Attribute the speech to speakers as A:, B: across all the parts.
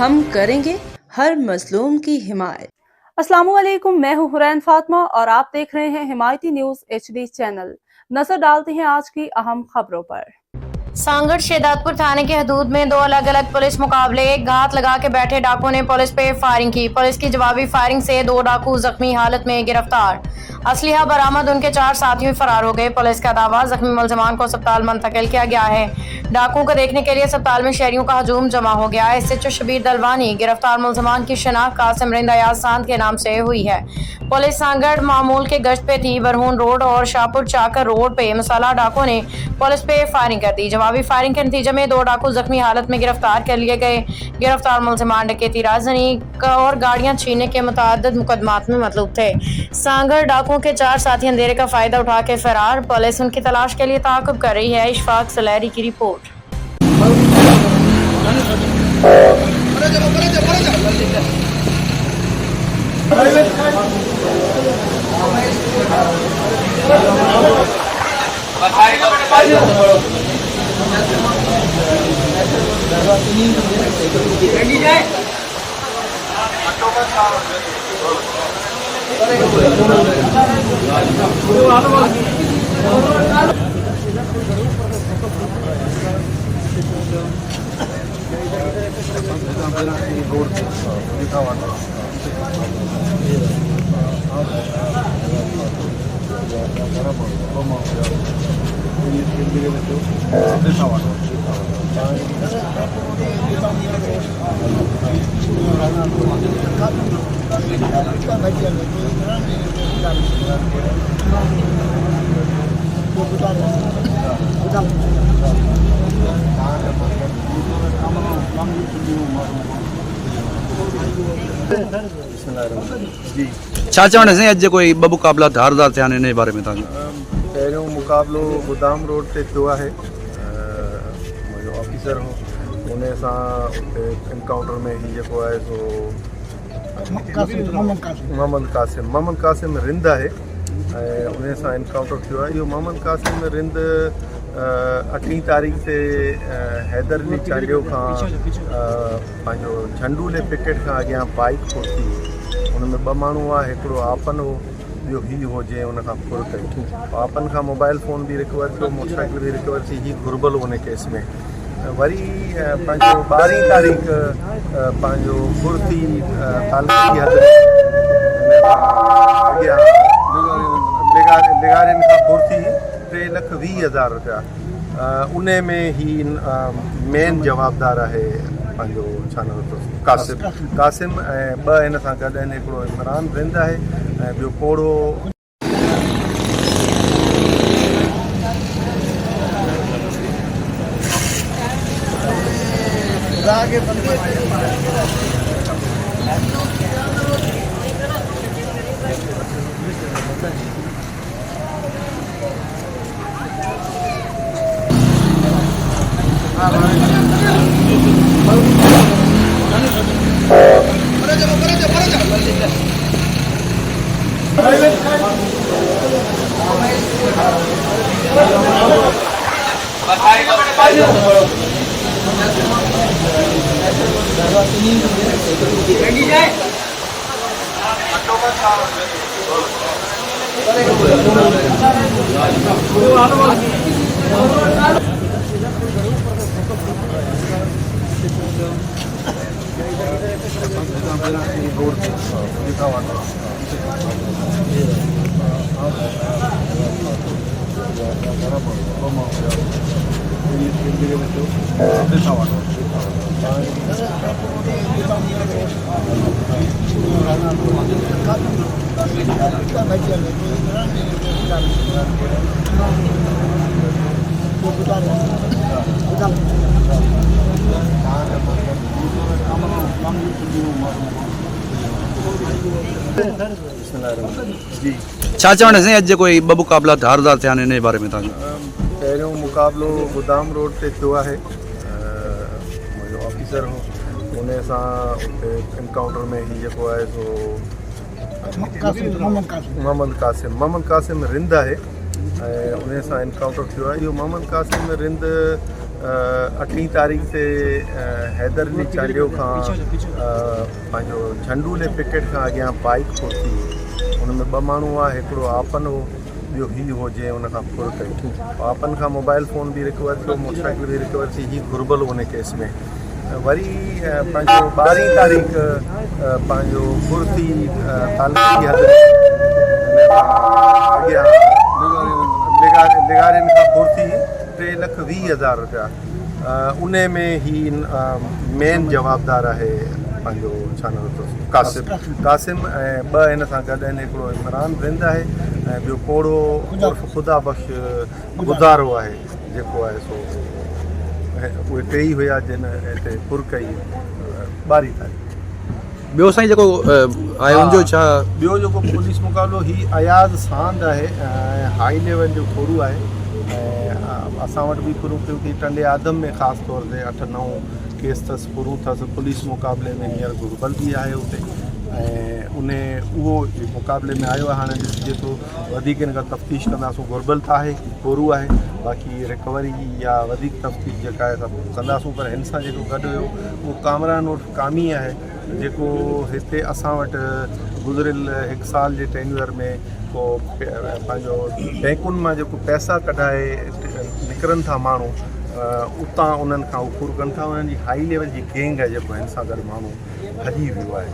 A: हम करेंगे हर मजलूम की हिमायत।
B: अस्सलामुअलैकुम, मैं हूं हुरैन फातिमा और आप देख रहे हैं हिमायती न्यूज HD चैनल। नजर डालते हैं आज की अहम खबरों पर।
C: सांगड़ शेदातपुर थाने की हदूद में दो अलग अलग पुलिस मुकाबले। एक घात लगा के बैठे डाकुओं ने पुलिस पे फायरिंग की। पुलिस की जवाबी फायरिंग से दो डाकू जख्मी हालत में गिरफ्तार। असलिहा बरामद, उनके 4 साथियों फरार हो गए। पुलिस का दावा, जख्मी मुलजमान को अस्पताल मुंतकिल किया गया है। डाकुओं को देखने के लिए अस्पताल में शहरियों का हजूम जमा हो गया है। SHO शबीर दलवानी गिरफ्तार मुलजमान की शनाख्त कासिम रिंद अयाज सांद के नाम से हुई है। पुलिस सांगड़ मामूल के गश्त पे थी। बरहून रोड और शाहपुर चाकर रोड पे मसाला डाकुओं ने पुलिस पे फायरिंग कर दी। जवाबी फायरिंग के नतीजे में दो डाकू जख्मी हालत में गिरफ्तार कर लिए गए। गिरफ्तार मुलजमान डकैती, राजधानी और गाड़ियां छीनने के मुतअद्दिद मुकदमात में मतलूब थे। सांगड़ डाकुओं के 4 साथी अंधेरे का फायदा उठा के फरार। पुलिस उनकी तलाश के लिए ताक़ुब कर रही है। इशफाक सलैरी की रिपोर्ट।
D: जी छा चवण से अॼु कोई ॿ मुक़ाबला धारदार थिया आहिनि इन जे बारे में तव्हां?
E: पहिरियों मुक़ाबिलो गोदाम रोड ते थियो आहे। मुंहिंजो ऑफिसर हो, उन सां उते इनकाउंटर में ही जेको आहे सो मोहम्मद कासिम रिंद आहे ऐं उन सां इनकाउंटर थियो आहे। इहो मोहम्मद कासिम रिंद 8 तारीख़ ते हैदर अली चांडियो खां पंहिंजो झंडूले पिकेट खां अॻियां बाइक खोसी। हुन में 2 माण्हू हुआ, हिकिड़ो आपन हो, ॿियो ही हो जंहिं हुन खां फुर कई। आपन खां मोबाइल फ़ोन बि रिकवर थियो, मोटरसाइकिल बि रिकवर थी। ही घुरबल हुन केस में वरी पंहिंजो 12 तारीख़ पंहिंजो फुर्ती तालुकी हद अॻियां लिगारियुनि खां फुर्ती 3,20,000 रुपया। उन में ही मेन जवाबदार आहे पंहिंजो छा नालो अथसि कासिम ऐं 2 हिन सां गॾु आहिनि। हिकिड़ो इमरान रिंद आहे ऐं ॿियो कोड़ो।
D: जी छा चवण से अॼु कोई ॿ मुक़ाबला धारदार थिया आहिनि इन जे बारे में तव्हां?
E: पहिरियों मुक़ाबिलो गोदाम रोड ते थियो आहे। मुंहिंजो ऑफिसर हो, उन सां उते इनकाउंटर में ही जेको आहे सो मोहम्मद कासिम रिंद आहे ऐं उन सां इनकाउंटर थियो आहे। इहो मोहम्मद कासिम रिंद 8 तारीख़ ते हैदर अली चांडियो खां पंहिंजो झंडूले पिकेट खां अॻियां बाइक फुरती, हुन में 2 माण्हू हुआ, हिकिड़ो आपन हो, ॿियो हीउ हो जंहिं हुन खां फुर कई। आपन खां मोबाइल फ़ोन बि रिकवर थियो, मोटरसाइकिल बि रिकवर थी, हीउ घुरबल हुन केस में। वरी पंहिंजो 12 तारीख़ पंहिंजो फुरती तालुकी हद अॻियां लिगारियुनि खां फुरती 3,20,000 रुपया। उन में ही मेन जवाबदार आहे पंहिंजो छा नालो अथसि कासिम ऐं 2 हिन सां गॾु आहिनि, हिकिड़ो इमरान रिंद आहे ऐं ॿियो कोड़ो ख़ुदा बख़्श गुज़ारो आहे जेको आहे सो उहे 3 हुया जिन हिते फुर कई 12 तारीख़।
D: ॿियो साईं जेको आहे उनजो छा?
E: ॿियो जेको पुलिस मुक़ाबिलो ही अयाज़ सांद आहे, हाई लेवल जो खोड़ू आहे ऐं असां वटि बि फुरूं कयूं थी। टंडे आदम में ख़ासि तौर ते 8-9 केस अथसि, फुरूं अथसि। पुलिस मुक़ाबले में हींअर घुरबल बि आहे उते ऐं उहो मुक़ाबले में आयो आहे। हाणे ॾिसिजे थो वधीक हिन खां तफ़्तीश कंदासूं, घुरबल त आहे कोरू आहे, बाक़ी रिकवरी या वधीक तफ़्तीश जेका आहे सभु कंदासूं। पर हिन सां जेको गॾु हुयो उहो कामरान उर्फ़ कामी आहे, जेको हिते असां वटि गुज़िरियल 1 साल जे टेन्यूअर में को पंहिंजो बैंकुनि मां जेको पैसा कढाए निकिरनि था माण्हू, उतां उन्हनि खां उहो फुर कनि था। उन्हनि जी हाई लेवल जी गैंग आहे जेको हिन सां गॾु माण्हू हली वियो आहे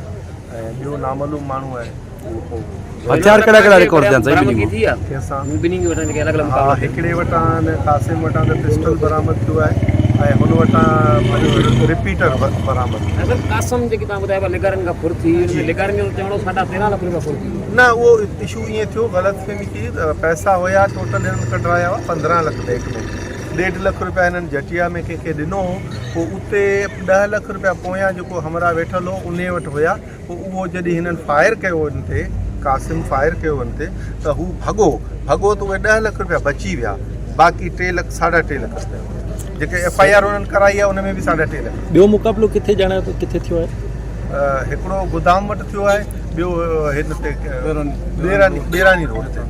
E: ऐं ॿियो नामालूम माण्हू आहे उहो
D: हथियार कहिड़ा रिकॉर्ड थिया साईं?
E: हा, हिकिड़े वटां कासिम वटां त पिस्टल बरामद थियो आहे ऐं हुन वटां रिपीटर बरामद।
F: कासिम जेकी तव्हां ॿुधायो लिगारनि खां फुर थी, लिगारनि जो चवणो 13.5 लाख रुपया फुर थी।
E: न, उहो इशू ईअं थियो, ग़लतफ़हमी थी। पैसा हुया टोटल हिननि कढाया हुआ 15 लाख बैंक में, 1.5 लाख रुपया हिननि जटिया में कंहिंखे ॾिनो, पोइ उते 10 लाख रुपया पोयां जेको हमरा वेठल हो उन वटि हुया। पोइ उहो जॾहिं हिननि फायर कयो हुन ते, कासिम फायर कयो हुन ते, त हू भॻो त उहे 10 लाख रुपया बची विया, बाक़ी 3 लाख 3.5 लाख रुपया जेके FIR उन्हनि कराई आहे उन में बि 3.5 लाख।
F: ॿियो मुक़ाबिलो किथे ॼाणियो त किथे थियो आहे?
E: हिकिड़ो गोदाम वटि थियो आहे, ॿियो हिन ते ॾेरानी रोड ते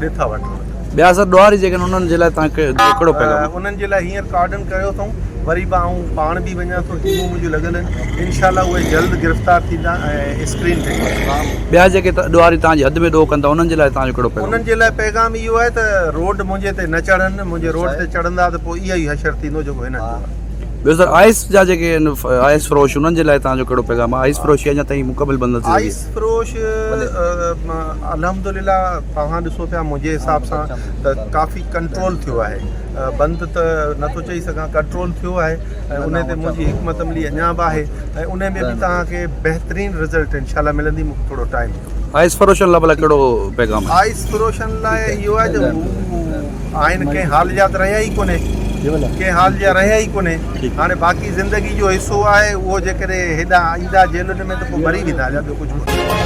E: ॾेथा वटि।
D: ॿिया सर ॾुआरी जेके उन्हनि जे लाइ तव्हांखे कहिड़ो पैगाम?
E: उन्हनि जे लाइ हींअर कार्डन कयो अथऊं, वरी बि आऊं पाण बि वञा थो, टीमूं मुंहिंजूं लॻल आहिनि, इनशाला उहे जल्द गिरफ़्तार थींदा ऐं स्क्रीन ते।
D: ॿिया जेके ॾुआरी तव्हांजी हद में ॾोह कंदा उन्हनि जे लाइ तव्हांजो कहिड़ो पैगाम?
E: उन्हनि जे लाइ पैगाम इहो आहे त रोड मुंहिंजे ते न चढ़नि, मुंहिंजे रोड ते चढ़ंदा त पोइ इहो ई हशर थींदो जेको हिननि जो।
D: ॿियो सर आइस जा जेके आइस फ़रोश उन्हनि जे लाइ तव्हांजो कहिड़ो पैगाम आहे? आइस फ़रोशी अञा ताईं मुकमल बंदि थी?
E: आइस फ़रोश अल्हम्दुलिल्लाह तव्हां ॾिसो पिया, मुंहिंजे हिसाब सां त काफ़ी कंट्रोल थियो आहे। बंदि त नथो चई सघां, कंट्रोल थियो आहे ऐं उन ते मुंहिंजी हिकमत अमली अञा बि आहे ऐं उन में बि तव्हांखे बहितरीन रिज़ल्ट इनशाला मिलंदी। मूंखे थोरो टाइम।
D: आइस फ़रोशनि लाइ भला कहिड़ो पैगाम आहे?
E: आइस फ़रोशनि लाइ इहो आहे त आहिनि कंहिं हाल जा त रहिया ई कोन्हे, कंहिं हाल जा रहिया ई कोन्हे। हाणे बाक़ी ज़िंदगी जो हिसो आहे, उहो जेकॾहिं हेॾा ईंदा जेलुनि में त पोइ मरी वेंदा, ॿियो कुझु कोन्हे।